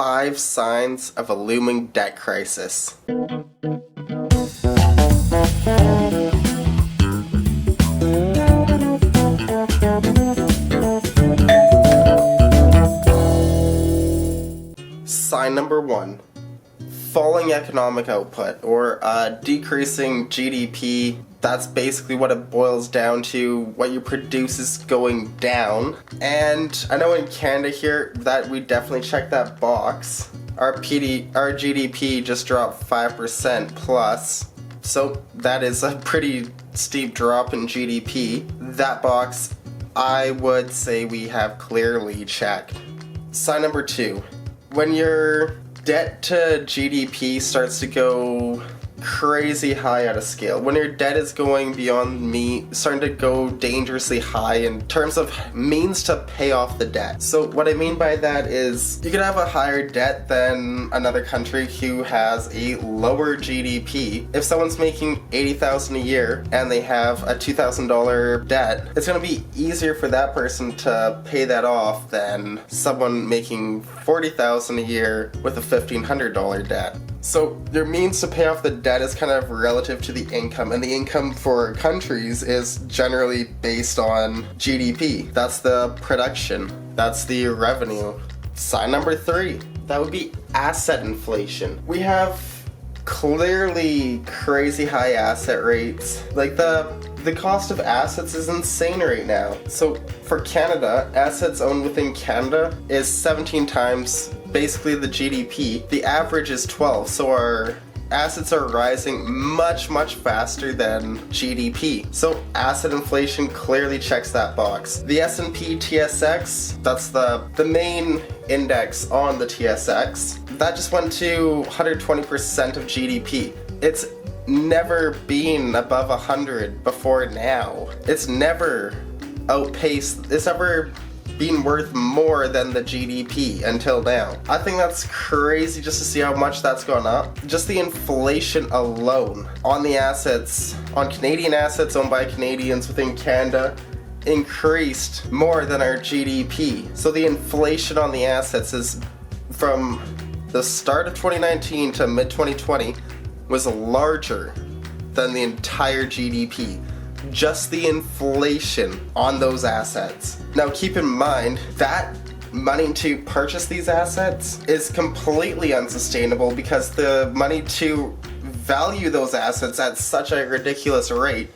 5 signs of a looming debt crisis. Sign number 1. Falling economic output, or decreasing GDP. That's basically what it boils down to. What you produce is going down. And I know in Canada here that we definitely check that box. Our GDP just dropped 5% plus. So that is a pretty steep drop in GDP. That box, I would say we have clearly checked. Sign number 2. When your debt to GDP starts to go crazy high at a scale, when your debt is going beyond starting to go dangerously high in terms of means to pay off the debt. So what I mean by that is you could have a higher debt than another country who has a lower GDP. If someone's making $80,000 a year and they have a $2,000 debt, it's going to be easier for that person to pay that off than someone making $40,000 a year with a $1,500 debt. So your means to pay off the debt is kind of relative to the income, and the income for countries is generally based on GDP. That's the production. That's the revenue. Sign number 3. That would be asset inflation. We have clearly crazy high asset rates. Like the cost of assets is insane right now. So for Canada, assets owned within Canada is 17 times basically the GDP. The average is 12, so our assets are rising much faster than GDP. So asset inflation clearly checks that box. The S&P TSX, that's the main index on the TSX, that just went to 120% of GDP. It's never been above 100 before now. It's never been worth more than the GDP until now. I think that's crazy just to see how much that's gone up. Just the inflation alone on the assets, on Canadian assets owned by Canadians within Canada, increased more than our GDP. So the inflation on the assets is from the start of 2019 to mid-2020 was larger than the entire GDP. Just the inflation on those assets. Now keep in mind that money to purchase these assets is completely unsustainable because the money to value those assets at such a ridiculous rate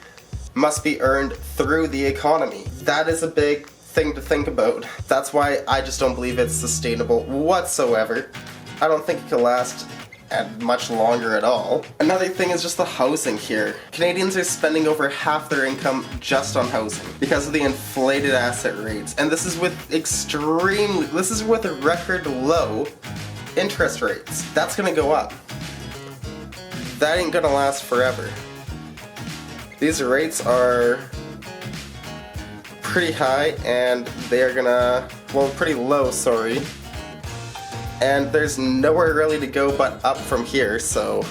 must be earned through the economy. That is a big thing to think about. That's why I just don't believe it's sustainable whatsoever. I don't think it could last much longer at all. Another thing is just the housing here. Canadians are spending over half their income just on housing because of the inflated asset rates, and this is with record low interest rates. That's gonna go up. That ain't gonna last forever. These rates are pretty high, and they are pretty low, sorry. And there's nowhere really to go but up from here, so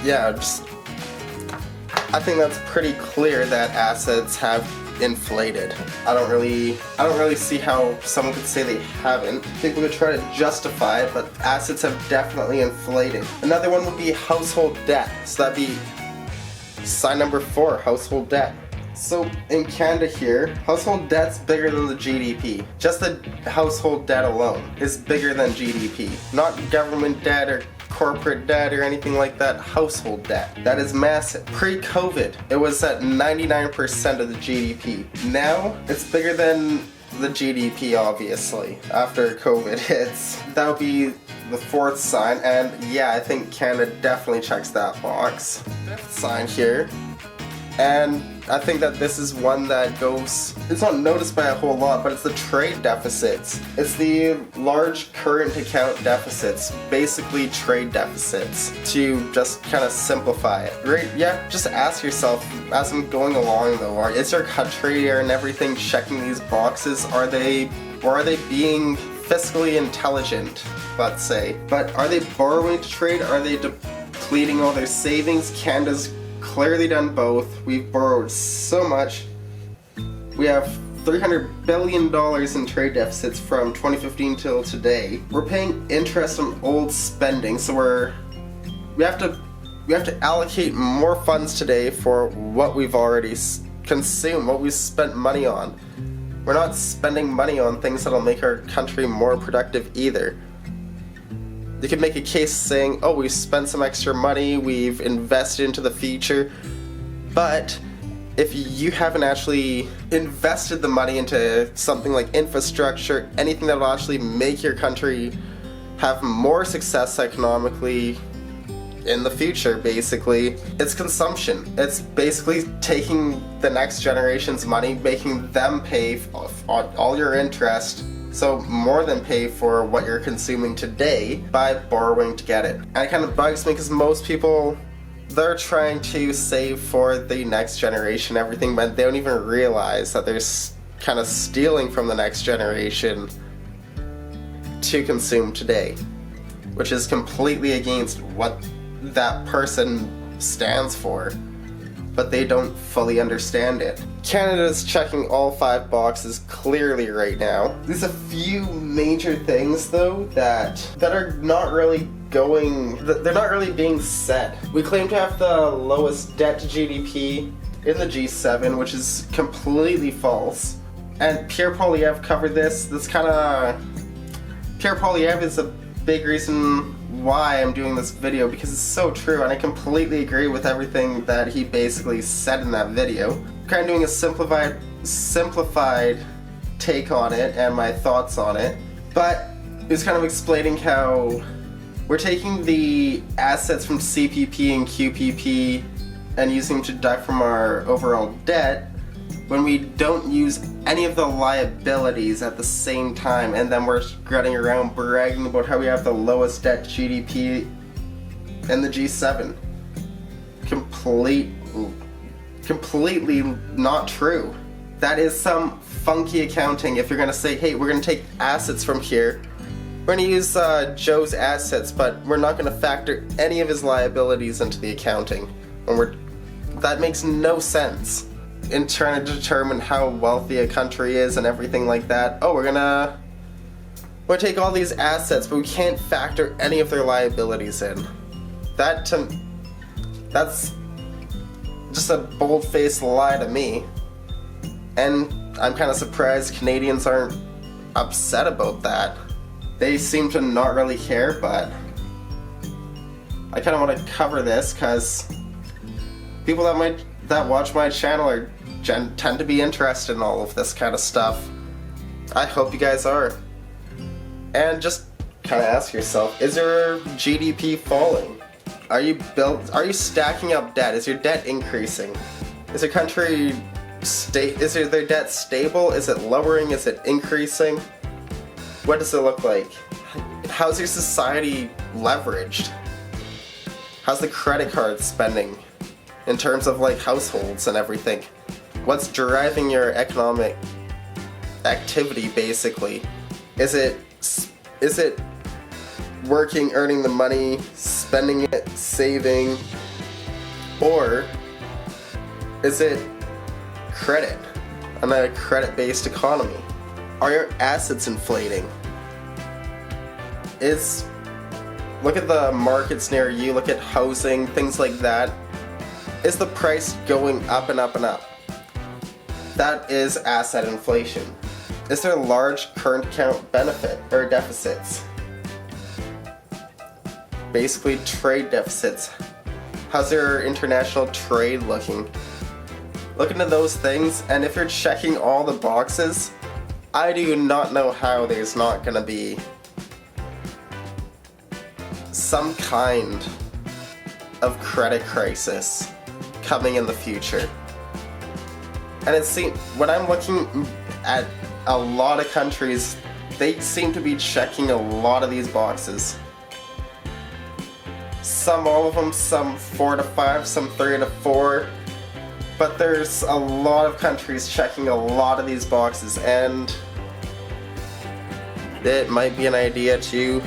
yeah, I think that's pretty clear that assets have inflated. I don't really see how someone could say they haven't. People could try to justify it, but assets have definitely inflated. Another one would be household debt. So that'd be sign number 4, household debt. So in Canada here, household debt's bigger than the GDP. Just the household debt alone is bigger than GDP. Not government debt or corporate debt or anything like that. Household debt. That is massive. Pre-COVID, it was at 99% of the GDP. Now, it's bigger than the GDP, obviously, after COVID hits. That would be the 4th sign, and yeah, I think Canada definitely checks that box. 5th sign here. And I think that this is one that it's not noticed by a whole lot, but it's the trade deficits. It's the large current account deficits, basically trade deficits, to just kind of simplify it. Right? Yeah, just ask yourself, as I'm going along though, is your country and everything checking these boxes? Or are they being fiscally intelligent, let's say? But are they borrowing to trade? Are they depleting all their savings? Canada's clearly done both. We've borrowed so much. We have $300 billion in trade deficits from 2015 till today. We're paying interest on old spending, so we have to allocate more funds today for what we've already consumed, what we've spent money on. We're not spending money on things that'll make our country more productive either. You could make a case saying, oh, we've spent some extra money, we've invested into the future, but if you haven't actually invested the money into something like infrastructure, anything that will actually make your country have more success economically in the future, basically, it's consumption. It's basically taking the next generation's money, making them pay on all your interest, so more than pay for what you're consuming today by borrowing to get it. And it kind of bugs me because most people, they're trying to save for the next generation everything, but they don't even realize that they're kind of stealing from the next generation to consume today, which is completely against what that person stands for, but they don't fully understand it. Canada's checking all 5 boxes clearly right now. There's a few major things though that are not really they're not really being said. We claim to have the lowest debt to GDP in the G7, which is completely false. And Pierre Poilievre covered this. Pierre Poilievre is a big reason why I'm doing this video, because it's so true, and I completely agree with everything that he basically said in that video. I'm kind of doing a simplified take on it and my thoughts on it, but he was kind of explaining how we're taking the assets from CPP and QPP and using them to deduct from our overall debt when we don't use any of the liabilities at the same time, and then we're running around bragging about how we have the lowest debt to GDP in the G7. Completely not true. That is some funky accounting if you're gonna say, hey, we're gonna take assets from here, we're gonna use Joe's assets, but we're not gonna factor any of his liabilities into the accounting. That makes no sense in trying to determine how wealthy a country is and everything like that. Oh, we're gonna take all these assets, but we can't factor any of their liabilities in. That's just a bold-faced lie to me. And I'm kind of surprised Canadians aren't upset about that. They seem to not really care, but I kind of want to cover this because people that watch my channel tend to be interested in all of this kind of stuff. I hope you guys are. And just kind of ask yourself, is your GDP falling? Are you stacking up debt? Is your debt increasing? Is your country their debt stable? Is it lowering? Is it increasing? What does it look like? How's your society leveraged? How's the credit card spending in terms of like households and everything? What's driving your economic activity basically? Is it working, earning the money, spending it, saving, or is it credit? I'm a credit-based economy. Are your assets inflating? Look at the markets near you, look at housing, things like that. Is the price going up and up and up? That is asset inflation. Is there large current account benefit or deficits? Basically trade deficits. How's your international trade looking? Look into those things, and if you're checking all the boxes, I do not know how there's not gonna be some kind of credit crisis coming in the future. And it seems, when I'm looking at a lot of countries, they seem to be checking a lot of these boxes. Some all of them, some 4 to 5, some 3 to 4. But there's a lot of countries checking a lot of these boxes, and it might be an idea to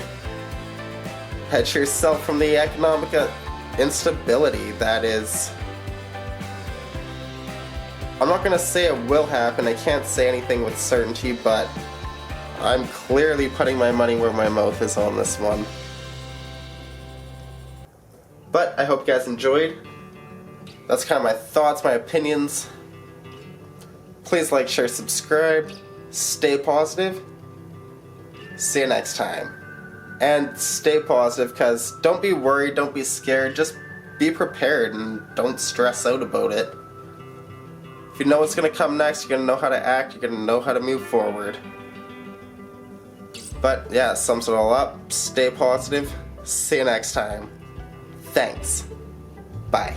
hedge yourself from the economic instability that is I'm not going to say it will happen, I can't say anything with certainty, but I'm clearly putting my money where my mouth is on this one. But I hope you guys enjoyed. That's kind of my thoughts, my opinions. Please like, share, subscribe. Stay positive. See you next time. And stay positive, because don't be worried, don't be scared, just be prepared and don't stress out about it. If you know what's going to come next, you're going to know how to act, you're going to know how to move forward. But yeah, sums it all up. Stay positive. See you next time. Thanks. Bye.